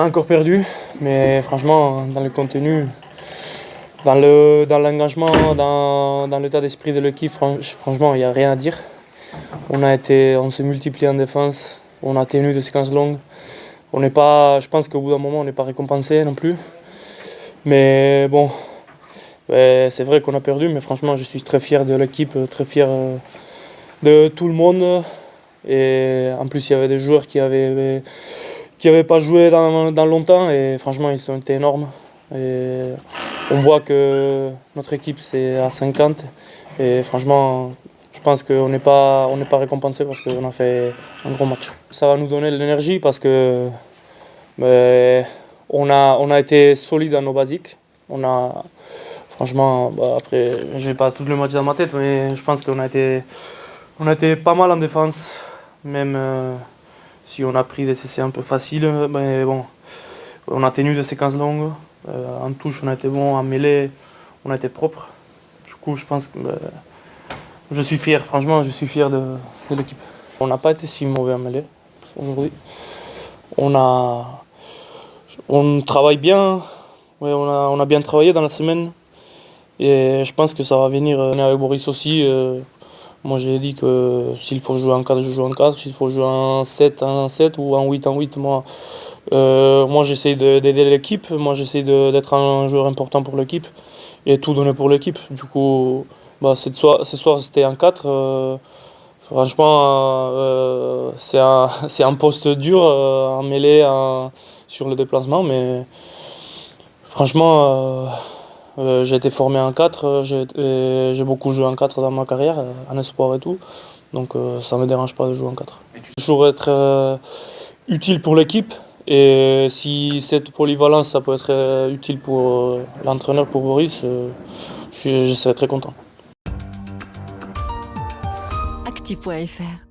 Encore perdu, mais franchement, dans le contenu, dans l'engagement, dans l'état d'esprit de l'équipe, franchement, il n'y a rien à dire. On s'est multiplié en défense, on a tenu des séquences longues. Je pense qu'au bout d'un moment, on n'est pas récompensé non plus. Mais bon, ouais, c'est vrai qu'on a perdu, mais franchement, je suis très fier de l'équipe, très fier de tout le monde. Et en plus, il y avait des joueurs qui avaient pas joué dans longtemps et franchement, ils ont été énormes. Et on voit que notre équipe, c'est à 50 et franchement, je pense on n'est pas récompensé parce qu'on a fait un gros match. Ça va nous donner de l'énergie parce que on a été solide dans nos basiques. Franchement, après, je n'ai pas tout le match dans ma tête, mais je pense on a été pas mal en défense, même si on a pris des essais un peu faciles, mais bon, on a tenu des séquences longues. En touche, on a été bon, en mêlée, on a été propre. Du coup, je pense que je suis fier, franchement, je suis fier de l'équipe. On n'a pas été si mauvais en mêlée aujourd'hui. On travaille bien, ouais, on a bien travaillé dans la semaine. Et je pense que ça va venir. On est avec Boris aussi. Moi j'ai dit que s'il faut jouer en 4, je joue en 4. S'il faut jouer en 7 ou en 8 en 8, moi j'essaie d'aider l'équipe. Moi j'essaie d'être un joueur important pour l'équipe et tout donner pour l'équipe. Du coup, ce soir c'était en 4. Franchement, c'est un poste dur en mêlée, sur le déplacement, mais franchement, j'ai été formé en 4, j'ai beaucoup joué en 4 dans ma carrière, en espoir et tout. Donc ça ne me dérange pas de jouer en 4. Toujours être utile pour l'équipe. Et si cette polyvalence, ça peut être utile pour l'entraîneur, pour Boris, je serais très content. Actu.fr